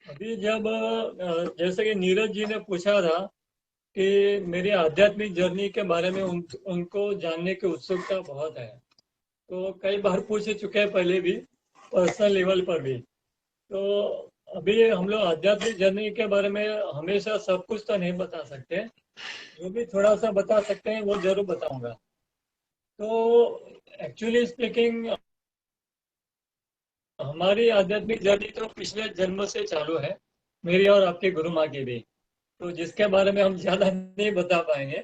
अभी जब जैसे कि नीरज जी ने पूछा था कि मेरी आध्यात्मिक जर्नी के बारे में उनको जानने की उत्सुकता बहुत है। तो कई बार पूछ चुके हैं पहले भी, पर्सनल लेवल पर भी। तो अभी हम लोग आध्यात्मिक जर्नी के बारे में हमेशा सब कुछ तो नहीं बता सकते। जो भी थोड़ा सा बता सकते हैं वो जरूर बताऊंगा। तो एक्चुअली स्पीकिंग, हमारी आध्यात्मिक जर्नी तो पिछले जन्म से चालू है, मेरी और आपके गुरु माँ की भी। तो जिसके बारे में हम ज्यादा नहीं बता पाएंगे,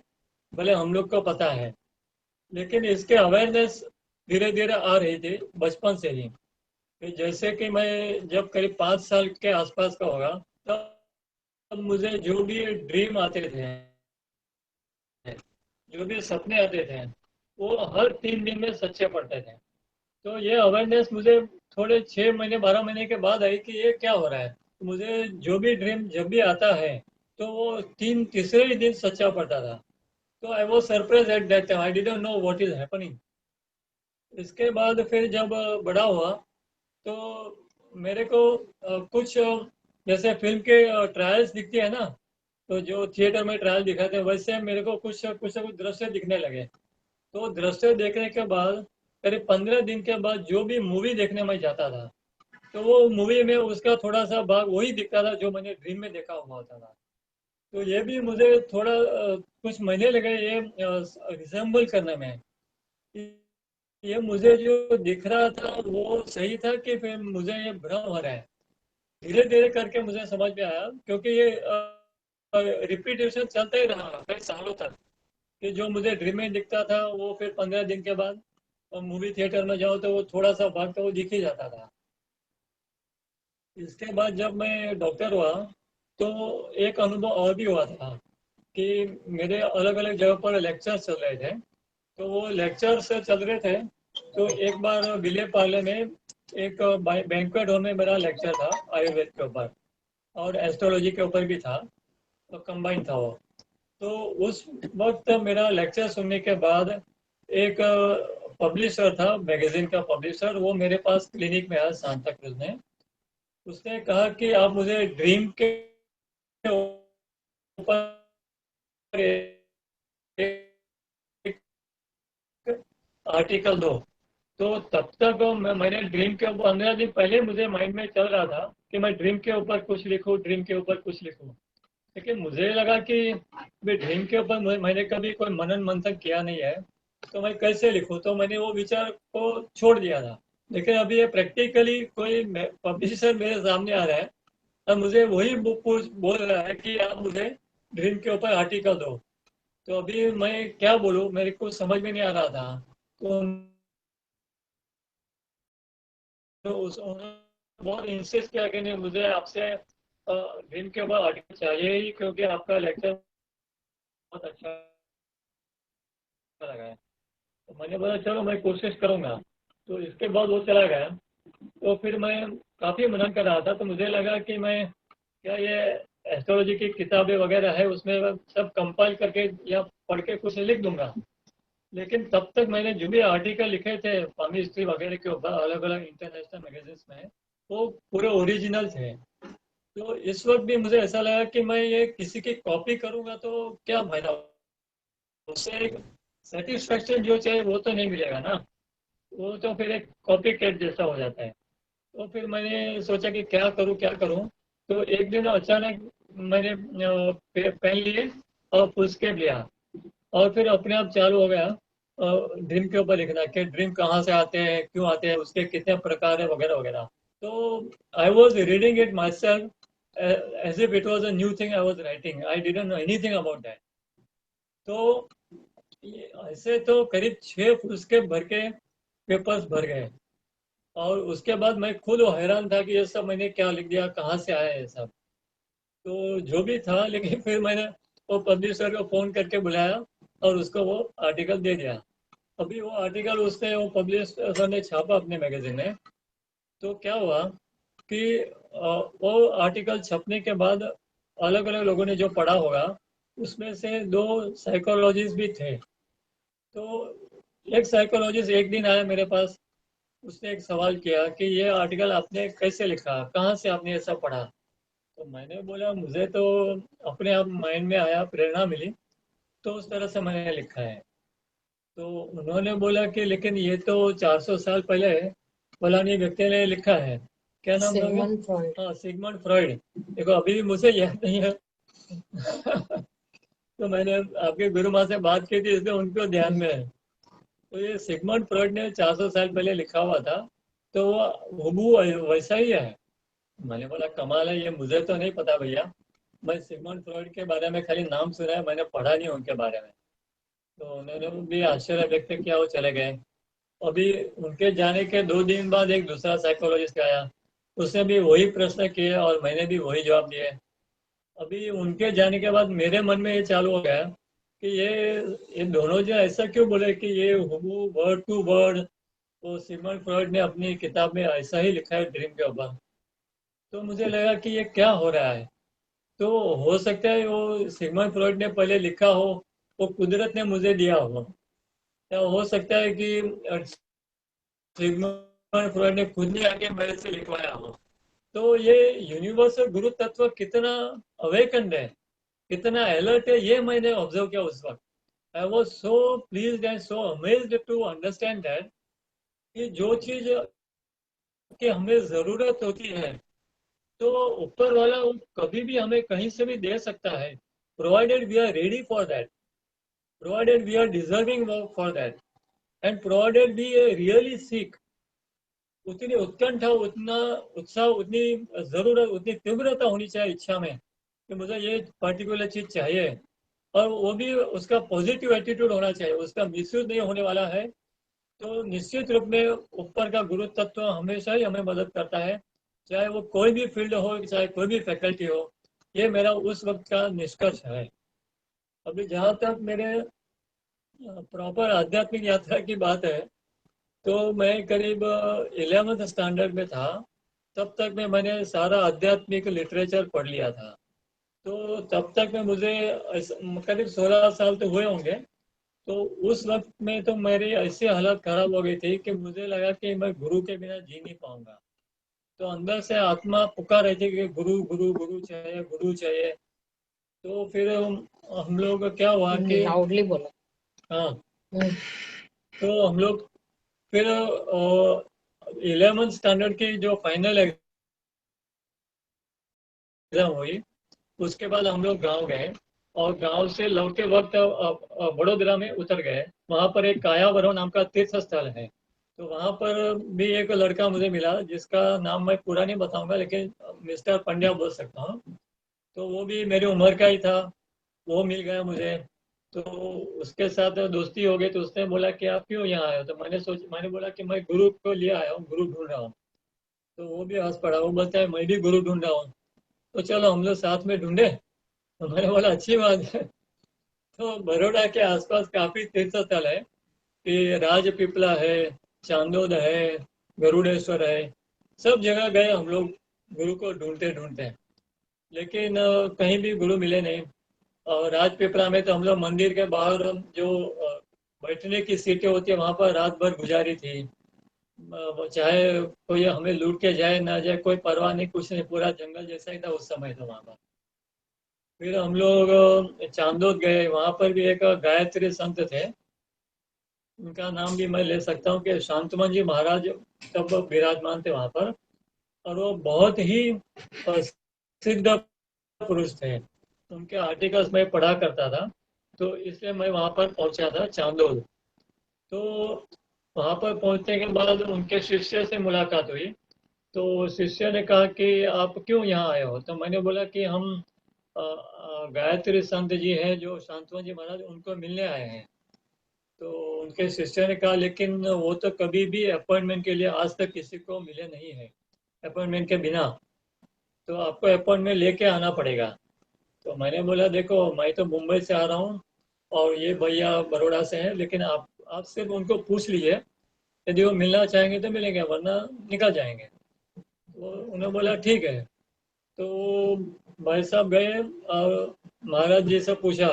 भले हम लोग को पता है। लेकिन इसके अवेयरनेस धीरे धीरे आ रही थी बचपन से ही। कि जैसे कि मैं जब करीब 5 साल के आसपास का होगा, तब मुझे जो भी ड्रीम आते थे, जो भी सपने आते थे, वो हर 3 दिन में सच्चे पड़ते थे। तो ये अवेयरनेस मुझे थोड़े 6 महीने 12 महीने के बाद आई कि ये क्या हो रहा है। मुझे जो भी ड्रीम जब भी आता है, तो वो तीसरे ही दिन सच्चा पड़ता था। तो I was surprise at that time, I didn't know what is happening. इसके बाद फिर जब बड़ा हुआ, तो मेरे को कुछ जैसे फिल्म के ट्रायल्स दिखती है ना, तो जो थिएटर में ट्रायल दिखाते हैं वैसे मेरे को कुछ दृश्य दिखने लगे। तो दृश्य देखने के बाद करीब 15 दिन के बाद जो भी मूवी देखने में जाता था, तो वो मूवी में उसका थोड़ा सा भाग वही दिखता था जो मैंने ड्रीम में देखा हुआ होता था। तो ये भी मुझे थोड़ा कुछ महीने लगे ये रिसेंबल करने में। ये मुझे जो दिख रहा था वो सही था कि फिर मुझे ये भ्रम हो रहा है। धीरे धीरे करके मुझे समझ में आया, क्योंकि ये रिपीटेशन चलता ही रहा कई सालों तक। कि जो मुझे ड्रीम में दिखता था वो फिर 15 दिन के बाद मूवी थिएटर में जाओ तो वो थोड़ा सा भाग तो वो दिख ही जाता था। इसके बाद जब मैं डॉक्टर हुआ, तो एक अनुभव और भी हुआ था कि मेरे अलग अलग जगह पर लेक्चर चल रहे थे। तो वो लेक्चर्स चल रहे थे, तो एक बार विले पार्ले में एक बैंक्वेट हॉल में मेरा लेक्चर था आयुर्वेद के ऊपर, और एस्ट्रोलॉजी के ऊपर भी था। तो कंबाइन था वो। तो उस वक्त मेरा लेक्चर सुनने के बाद एक पब्लिशर था, मैगजीन का पब्लिशर, वो मेरे पास क्लिनिक में आया सांता क्रूज में। उसने कहा कि आप मुझे ड्रीम के ऊपर एक आर्टिकल दो। तो तब तक मैंने ड्रीम के ऊपर 15 दिन पहले मुझे माइंड में चल रहा था कि मैं ड्रीम के ऊपर कुछ लिखूं, ड्रीम के ऊपर कुछ लिखूं। लेकिन मुझे लगा कि भाई ड्रीम के ऊपर मैंने कभी कोई मनन मंथन किया नहीं है, तो मैं कैसे लिखूं। तो मैंने वो विचार को छोड़ दिया था। लेकिन अभी ये प्रैक्टिकली कोई पब्लिशर मेरे सामने आ रहा है, और मुझे वही बुक बोल रहा है कि आप मुझे ड्रीम के ऊपर आर्टिकल दो। तो अभी मैं क्या बोलूँ, मेरे को समझ में नहीं आ रहा था। तो उस उन्होंने बहुत इंसिस्ट किया कि नहीं, मुझे आपसे ड्रीम के ऊपर आर्टिकल चाहिए ही, क्योंकि आपका लेक्चर बहुत अच्छा लगा है। तो मैंने बोला चलो मैं कोशिश करूंगा। तो इसके बाद वो चला गया। तो फिर मैं काफ़ी मनन कर रहा था, तो मुझे लगा कि मैं क्या ये एस्ट्रोलॉजी की किताबें वगैरह है उसमें मैं सब कंपाइल करके या पढ़ के कुछ लिख दूंगा। लेकिन तब तक मैंने जो भी आर्टिकल लिखे थे फार्मी हिस्ट्री वगैरह के ऊपर अलग अलग इंटरनेशनल मैगजीन्स में, वो पूरे ओरिजिनल थे। तो इस वक्त भी मुझे ऐसा लगा कि मैं ये किसी की कॉपी करूंगा तो क्या फायदा, उससे एक सेटिस्फेक्शन जो चाहिए वो तो नहीं मिलेगा ना। वो तो फिर एक कॉपी कैट जैसा हो जाता है। तो फिर मैंने सोचा कि क्या करूं क्या करूं। तो एक दिन अचानक मैंने पेन लिए और फुलस्केप लिया, और फिर अपने आप चालू हो गया ड्रीम के ऊपर लिखना कि ड्रीम कहाँ से आते हैं, क्यों आते हैं, उसके कितने प्रकार है वगैरह वगैरह। तो I was reading it myself as if it was a new thing I was writing, I didn't know anything about that. तो ऐसे तो करीब 6 फुलस्केप भर के पेपर्स भर गए। और उसके बाद मैं खुद हैरान था कि ये सब मैंने क्या लिख दिया, कहाँ से आया ये सब। तो जो भी था, लेकिन फिर मैंने वो पब्लिशर को फोन करके बुलाया और उसको वो आर्टिकल दे दिया। अभी वो आर्टिकल उसने वो पब्लिशर ने छापा अपने मैगजीन में। तो क्या हुआ कि वो आर्टिकल छपने के बाद अलग अलग लोगों ने जो पढ़ा होगा, उसमें से दो साइकोलॉजिस्ट भी थे। तो एक साइकोलॉजिस्ट एक दिन आया मेरे पास। उसने एक सवाल किया कि ये आर्टिकल आपने कैसे लिखा, कहाँ से आपने ये सब पढ़ा। तो मैंने बोला मुझे तो अपने आप माइंड में आया, प्रेरणा मिली, तो उस तरह से मैंने लिखा है। तो उन्होंने बोला कि लेकिन ये तो 400 साल पहले फलानी व्यक्ति ने लिखा है। क्या नाम था उनका? Sigmund Freud. हाँ, सिगमंड फ्रॉइड। देखो अभी भी मुझे याद नहीं है। तो मैंने आपके गुरु माँ से बात की थी, इसलिए उनको ध्यान में है। तो ये सिगमंड फ्रॉइड ने 400 साल पहले लिखा हुआ था, तो वो हूबहू वैसा ही है। मैंने बोला कमाल है, ये मुझे तो नहीं पता भैया। मैं सिगमंड फ्रॉइड के बारे में खाली नाम सुना है, मैंने पढ़ा नहीं उनके बारे में। तो उन्होंने भी आश्चर्य व्यक्त किया, वो चले गए। अभी उनके जाने के 2 दिन बाद एक दूसरा साइकोलॉजिस्ट आया, उसने भी वही प्रश्न किए और मैंने भी वही जवाब दिए। अभी उनके जाने के बाद मेरे मन में ये चालू हो गया कि ये दोनों जो ऐसा क्यों बोले कि ये हूबहू वर्ड टू वर्ड वो सिगमंड फ्रॉइड ने अपनी किताब में ऐसा ही लिखा है ड्रीम के ऊपर। तो मुझे लगा कि ये क्या हो रहा है। तो हो सकता है वो सिगमंड फ्रॉइड ने पहले लिखा हो, वो कुदरत ने मुझे दिया हो, या हो सकता है कि सिगमंड फ्रॉइड ने खुद ने आके मेरे से लिखवाया हो। तो ये यूनिवर्सल गुरु तत्व कितना अवेकन्ड है, कितना अलर्ट है, ये मैंने ऑब्जर्व किया उस वक्त। I was so pleased and so amazed to understand that कि जो चीज की हमें जरूरत होती है, तो ऊपर वाला वो कभी भी हमें कहीं से भी दे सकता है, provided we are ready for that, provided we are deserving for that, and provided we really seek. उतनी उत्कंठा, उतना उत्साह, उतनी जरूरत, उतनी तीव्रता होनी चाहिए इच्छा में कि मुझे ये पर्टिकुलर चीज चाहिए, और वो भी उसका पॉजिटिव एटीट्यूड होना चाहिए, उसका मिसयूज नहीं होने वाला है। तो निश्चित रूप में ऊपर का गुरु तत्व हमेशा ही हमें मदद करता है, चाहे वो कोई भी फील्ड हो, चाहे कोई भी फैकल्टी हो। ये मेरा उस वक्त का निष्कर्ष है। अभी जहाँ तक मेरे प्रॉपर आध्यात्मिक यात्रा की बात है, तो मैं करीब 11th स्टैंडर्ड में था। तब तक मैंने सारा आध्यात्मिक लिटरेचर पढ़ लिया था। तो तब तक में मुझे करीब 16 साल तो हुए होंगे। तो उस वक्त में तो मेरी ऐसी हालत खराब हो गई थी कि मुझे लगा कि मैं गुरु के बिना जी नहीं पाऊंगा। तो अंदर से आत्मा पुकार रही थी कि गुरु गुरु गुरु चाहिए, गुरु चाहिए। तो फिर हम लोग क्या हुआ कि लाउडली बोलो। हाँ, हम्म। तो हम लोग फिर 11th स्टैंडर्ड की जो फाइनल एग्जाम हुई, उसके बाद हम लोग गांव गए, और गांव से लौटते वक्त बड़ोदरा में उतर गए। वहां पर एक कायावरों नाम का तीर्थ स्थल है। तो वहां पर भी एक लड़का मुझे मिला, जिसका नाम मैं पूरा नहीं बताऊंगा, लेकिन मिस्टर पंड्या बोल सकता हूँ। तो वो भी मेरी उम्र का ही था, वो मिल गया मुझे। तो उसके साथ दोस्ती हो गई। तो उसने बोला कि आप क्यों यहाँ आए हो? तो मैंने बोला कि मैं गुरु को लिए आया हूँ, गुरु ढूंढ रहा हूँ। तो वो भी हंस पड़ा, वो बोलता है मैं भी गुरु ढूंढ रहा हूँ, तो चलो हम लोग साथ में ढूंढे। तो मैंने बोला अच्छी बात है। तो बड़ौदा के आसपास काफी तीर्थ स्थल है, कि राजपीपला है, चांदोद है, गरुड़ेश्वर है। सब जगह गए हम लोग गुरु को ढूंढते ढूंढते, लेकिन कहीं भी गुरु मिले नहीं। और राजपीपला में तो हम लोग मंदिर के बाहर जो बैठने की सीटें होती है, वहां पर रात भर गुजारी थी। वो चाहे कोई हमें लूट के जाए ना जाए, कोई परवाह नहीं, कुछ नहीं, पूरा जंगल जैसा ही था उस समय तो वहां पर। फिर हम लोग चांदोद गए, वहां पर भी एक गायत्री संत थे। उनका नाम भी मैं ले सकता हूँ कि शांतमन जी महाराज तब विराजमान थे वहां पर। और वो बहुत ही प्रसिद्ध पुरुष थे, उनके आर्टिकल्स मैं पढ़ा करता था। तो इसलिए मैं वहां पर पहुंचा था चांदोद। तो वहां पर पहुंचने के बाद उनके शिष्य से मुलाकात हुई। तो शिष्य ने कहा कि आप क्यों यहाँ आए हो? तो मैंने बोला कि हम गायत्री संत जी हैं जो शांतवन जी महाराज, उनको मिलने आए हैं। तो उनके शिष्य ने कहा लेकिन वो तो कभी भी अपॉइंटमेंट के लिए आज तक किसी को मिले नहीं है, अपॉइंटमेंट के बिना। तो आपको अपॉइंटमेंट लेके आना पड़ेगा। तो मैंने बोला देखो मैं तो मुंबई से आ रहा हूँ, और ये भैया बड़ौदा से हैं, लेकिन आप सिर्फ उनको पूछ लीजिए, यदि वो मिलना चाहेंगे तो मिलेंगे, वरना निकल जाएंगे। तो उन्होंने बोला ठीक है। तो भाई साहब गए और महाराज जी से पूछा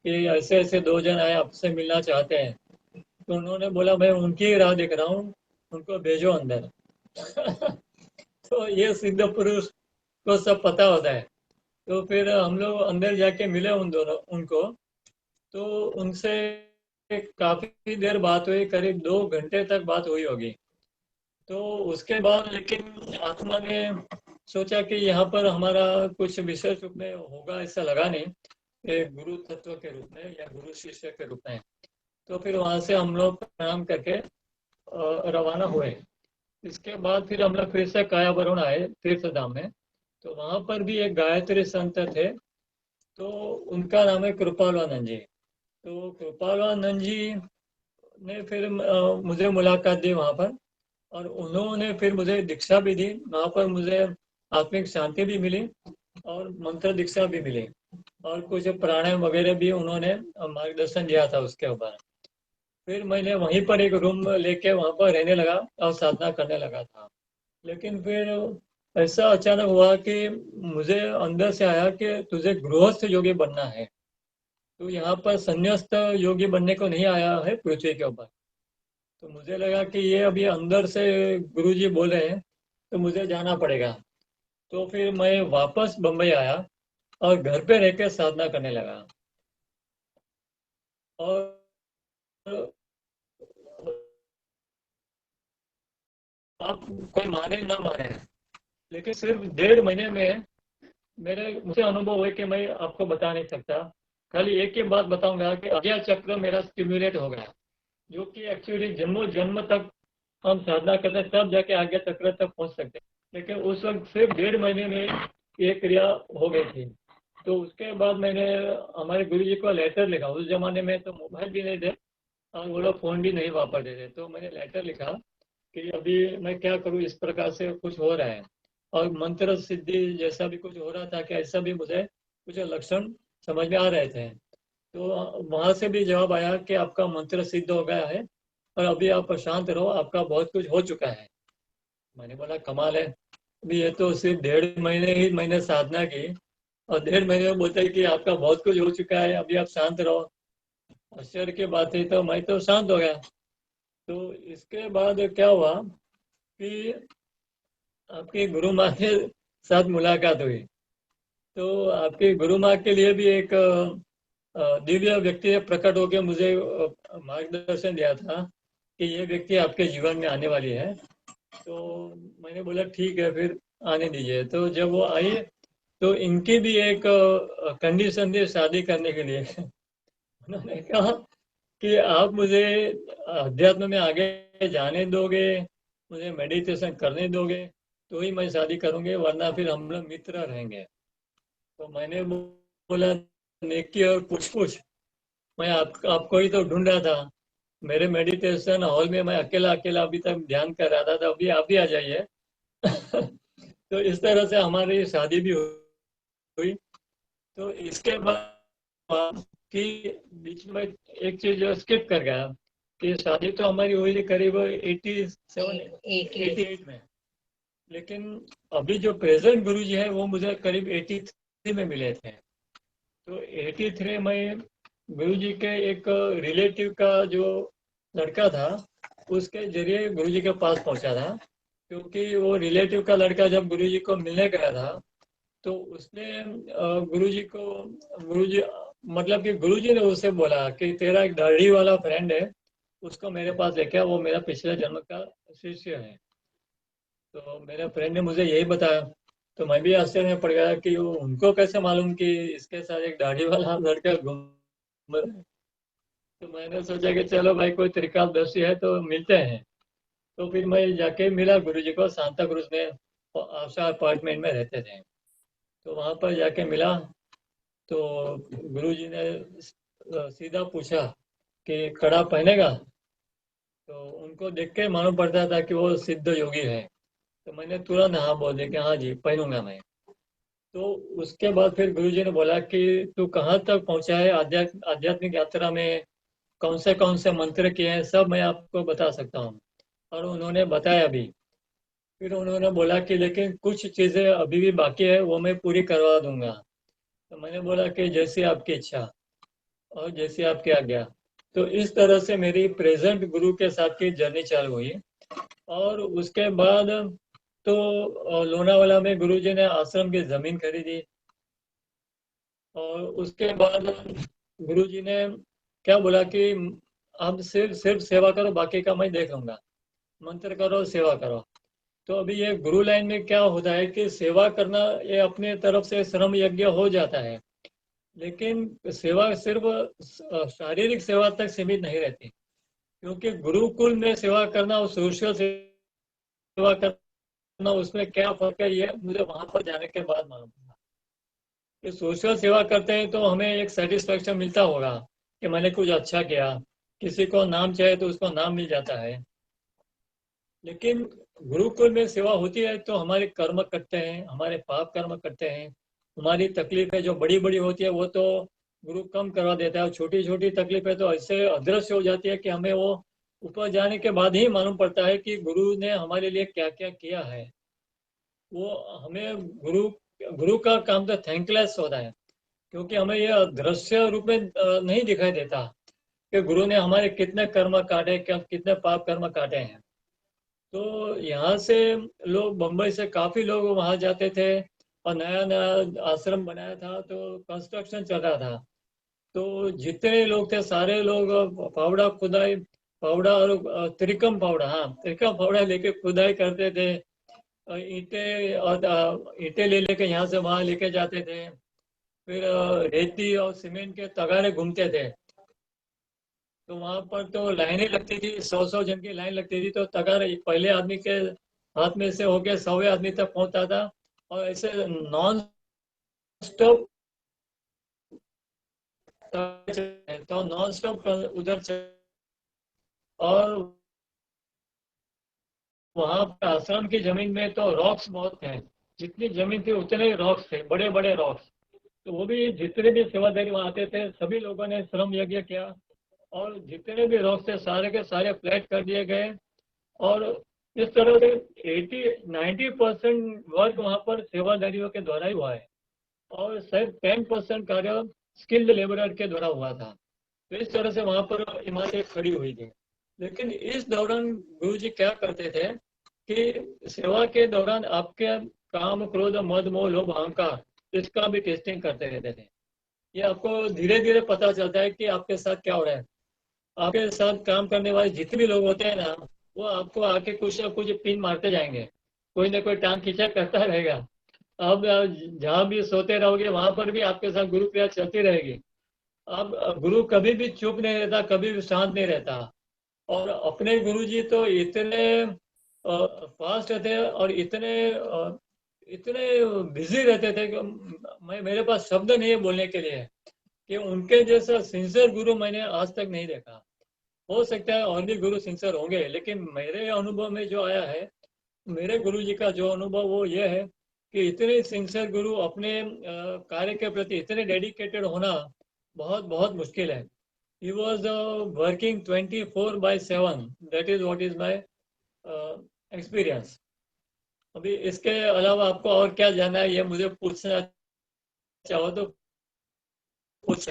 कि ऐसे ऐसे 2 जन आए, आपसे मिलना चाहते हैं। तो उन्होंने बोला मैं उनकी ही राह देख रहा हूँ, उनको भेजो अंदर। तो ये सिद्ध पुरुष को सब पता होता है। तो फिर हम लोग अंदर जाके मिले उनको। तो उनसे काफी देर बात हुई, करीब 2 घंटे तक बात हुई होगी। तो उसके बाद लेकिन आत्मा ने सोचा कि यहाँ पर हमारा कुछ विशेष रूप में होगा, ऐसा लगा नहीं, एक गुरु तत्व के रूप में या गुरु शिष्य के रूप में। तो फिर वहां से हम लोग प्रणाम करके रवाना हुए। इसके बाद फिर हम लोग फिर से कायावरुण आए तीर्थ धाम में। तो वहां पर भी एक गायत्री संत थे, तो उनका नाम है कृपालानंद जी। तो कृपालानंद जी ने फिर मुझे मुलाकात दी वहां पर, और उन्होंने फिर मुझे दीक्षा भी दी। वहां पर मुझे आत्मिक शांति भी मिली और मंत्र दीक्षा भी मिली, और कुछ प्राणायाम वगैरह भी उन्होंने मार्गदर्शन दिया था उसके ऊपर। फिर मैंने वहीं पर एक रूम लेके वहां पर रहने लगा और साधना करने लगा था। लेकिन फिर ऐसा अचानक हुआ कि मुझे अंदर से आया कि तुझे गृहस्थ योगी बनना है, तो यहाँ पर संन्यास्त योगी बनने को नहीं आया है पृथ्वी के ऊपर। तो मुझे लगा कि ये अभी अंदर से गुरुजी बोले हैं, तो मुझे जाना पड़ेगा। तो फिर मैं वापस बम्बई आया और घर पे रह के साधना करने लगा। और आप कोई माने ना माने, लेकिन सिर्फ 1.5 महीने में मेरे मुझे अनुभव हुए कि मैं आपको बता नहीं सकता। खाली एक ही बात बताऊंगा कि आज्ञा चक्र मेरा स्टिम्युलेट हो गया, जो कि एक्चुअली जन्मों जन्म तक हम साधना करते हैं तब जाके आज्ञा चक्र तक पहुंच सकते हैं। लेकिन उस वक्त सिर्फ 1.5 महीने में ये क्रिया हो गई थी। तो उसके बाद मैंने हमारे गुरु जी को लेटर लिखा। उस जमाने में तो मोबाइल भी नहीं थे और वो लोग फोन भी नहीं वापरते थे। तो मैंने लेटर लिखा कि अभी मैं क्या करूँ, इस प्रकार से कुछ हो रहा है, और मंत्र सिद्धि जैसा भी कुछ हो रहा था कि ऐसा भी मुझे कुछ लक्षण समझ में आ रहे थे। तो वहां से भी जवाब आया कि आपका मंत्र सिद्ध हो गया है और अभी आप शांत रहो, आपका बहुत कुछ हो चुका है। मैंने बोला कमाल है, अभी ये तो सिर्फ 1.5 महीने ही मैंने साधना की और 1.5 महीने में बोलते हैं कि आपका बहुत कुछ हो चुका है, अभी आप शांत रहो। आश्चर्य की बात है, तो मैं तो शांत हो गया। तो इसके बाद क्या हुआ कि आपकी गुरु माँ के साथ मुलाकात हुई। तो आपकी गुरु माँ के लिए भी एक दिव्य व्यक्ति ने प्रकट होकर मुझे मार्गदर्शन दिया था कि ये व्यक्ति आपके जीवन में आने वाली है। तो मैंने बोला ठीक है, फिर आने दीजिए। तो जब वो आई तो इनकी भी एक कंडीशन थी शादी करने के लिए। उन्होंने कहा कि आप मुझे अध्यात्म में आगे जाने दोगे, मुझे मेडिटेशन करने दोगे, तो ही मैं शादी करूंगी, वरना फिर हम लोग मित्र रहेंगे। तो मैंने बोला नेकी और पूछ पूछ, मैं आपको ही तो ढूंढ रहा था। मेरे मेडिटेशन हॉल में मैं अकेला अकेला अभी तक ध्यान कर रहा था, तो अभी आप भी आ जाइए। तो इस तरह से हमारी शादी भी हुई। तो इसके बाद कि बीच में एक चीज जो स्किप कर गया कि शादी तो हमारी हुई थी करीब 88 में। लेकिन अभी जो प्रेजेंट गुरु जी है वो मुझे करीब 83 में मिले थे। तो 83 में गुरु जी के एक रिलेटिव का जो लड़का था, उसके जरिए गुरु जी के पास पहुंचा था। क्योंकि वो रिलेटिव का लड़का जब गुरु जी को मिलने गया था, तो उसने गुरुजी को गुरुजी मतलब कि गुरुजी ने उसे बोला कि तेरा एक दाढ़ी वाला फ्रेंड है, उसको मेरे पास लेके आ, वो मेरा पिछले जन्म का शिष्य है। तो मेरे फ्रेंड ने मुझे यही बताया। तो मैं भी आश्चर्य में पड़ गया कि उनको कैसे मालूम कि इसके साथ एक दाढ़ी वाला लड़का घूम रहा है। तो मैंने सोचा कि चलो भाई कोई त्रिकालदर्शी है तो मिलते हैं। तो फिर मैं जाके मिला गुरुजी को, सांता क्रूज में आशा अपार्टमेंट में रहते थे। तो वहां पर जाके मिला। तो गुरुजी ने सीधा पूछा कि कड़ा पहनेगा। तो उनको देख के मालूम पड़ता था कि वो सिद्ध योगी है। तो मैंने तुरंत हाँ बोल दिया कि हाँ जी पहनूंगा मैं। तो उसके बाद फिर गुरुजी ने बोला कि तू कहाँ तक पहुंचा है आध्यात्मिक यात्रा में, कौन से मंत्र किए हैं, सब मैं आपको बता सकता हूँ। और उन्होंने बताया भी। फिर उन्होंने बोला कि लेकिन कुछ चीजें अभी भी बाकी है, वो मैं पूरी करवा दूंगा। तो मैंने बोला कि जैसी आपकी इच्छा और जैसी आपकी आज्ञा। तो इस तरह से मेरी प्रेजेंट गुरु के साथ की जर्नी चालू हुई। और उसके बाद तो लोनावाला में गुरुजी ने आश्रम की जमीन खरीदी और उसके बाद गुरुजी ने क्या बोला कि आप सिर्फ सिर्फ सेवा करो, बाकी का मैं देख लूंगा, मंत्र करो सेवा करो। तो अभी ये गुरु लाइन में क्या होता है कि सेवा करना ये अपने तरफ से श्रम यज्ञ हो जाता है, लेकिन सेवा सिर्फ शारीरिक सेवा तक सीमित नहीं रहती, क्योंकि गुरुकुल में सेवा करना और सोशल सेवा करना उसमें क्या फर्क है, ये मुझे वहां पर जाने के बाद मालूम पड़ा कि सोशल सेवा करते हैं तो हमें एक सेटिस्फेक्शन मिलता होगा कि मैंने कुछ अच्छा किया, किसी को नाम चाहिए तो उसको नाम मिल जाता है। लेकिन गुरुकुल में सेवा होती है तो हमारे कर्म कटते हैं, हमारे पाप कर्म कटते हैं, हमारी तकलीफें जो बड़ी बड़ी होती है वो तो गुरु कम करवा देता है, और छोटी छोटी तकलीफें तो ऐसे अदृश्य हो जाती है कि हमें वो ऊपर जाने के बाद ही मालूम पड़ता है कि गुरु ने हमारे लिए क्या क्या किया है। वो हमें गुरु गुरु का काम तो थैंकलेस होता है, क्योंकि हमें यह दृश्य रूप में नहीं दिखाई देता कि गुरु ने हमारे कितने कर्म काटे, क्या कितने पाप कर्म काटे हैं। तो यहाँ से लोग, बम्बई से काफी लोग वहां जाते थे, और नया नया आश्रम बनाया था तो कंस्ट्रक्शन चल रहा था। तो जितने लोग थे सारे लोग फावड़ा खुदाई, फावड़ा और त्रिकम फावड़ा, हाँ त्रिकम फावड़ा लेके खुदाई करते थे। ईंटें और ईंटें ले लेके यहाँ से वहां लेके जाते थे। फिर रेती और सीमेंट के तगारे घूमते थे। तो वहां पर तो लाइनें लगती थी, 100 100 जन की लाइन लगती थी, तो तगार पहले आदमी के हाथ में से होके 100वें आदमी तक पहुंचता था। और ऐसे नॉन स्टॉप, तो नॉन स्टॉप उधर और वहां पर आश्रम की जमीन में तो रॉक्स बहुत थे, जितनी जमीन थी उतने रॉक्स थे, बड़े बड़े रॉक्स। तो वो भी जितने भी सेवादारी वहां आते थे सभी लोगों ने श्रम यज्ञ किया, और जितने भी रॉक्स थे सारे के सारे फ्लैट कर दिए गए। और इस तरह से 80 90% वर्क वहाँ पर सेवादारियों के द्वारा ही हुआ है, और सिर्फ 10% कार्य स्किल्ड लेबरर के द्वारा हुआ था। तो इस तरह से वहाँ पर इमारतें खड़ी हुई थी। लेकिन इस दौरान गुरु जी क्या करते थे कि सेवा के दौरान आपके काम क्रोध मद मोह लोभ अहंकार, इसका भी टेस्टिंग करते रहते थे। ये आपको धीरे धीरे पता चलता है कि आपके साथ क्या हो रहा है। आपके साथ काम करने वाले जितने भी लोग होते हैं ना, वो आपको आके कुछ ना कुछ पिन मारते जाएंगे, कोई ना कोई टांग खींचा करता रहेगा। अब जहाँ भी सोते रहोगे वहां पर भी आपके साथ गुरु क्रिया चलती रहेगी। अब गुरु कभी भी चुप नहीं रहता, कभी भी शांत नहीं रहता। और अपने गुरु जी तो इतने फास्ट थे और इतने इतने बिजी रहते थे कि मैं, मेरे पास शब्द नहीं है बोलने के लिए कि उनके जैसा सिंसियर गुरु मैंने आज तक नहीं देखा। हो सकता है और भी गुरु सिंसियर होंगे, लेकिन मेरे अनुभव में जो आया है, मेरे गुरु जी का जो अनुभव वो ये है कि इतने सिंसियर गुरु अपने कार्य के प्रति इतने डेडिकेटेड होना बहुत बहुत मुश्किल है। He was working 24/7, that is what is my experience. अभी इसके अलावा आपको और क्या जानना है, ये मुझे पूछना चाहो तो पूछ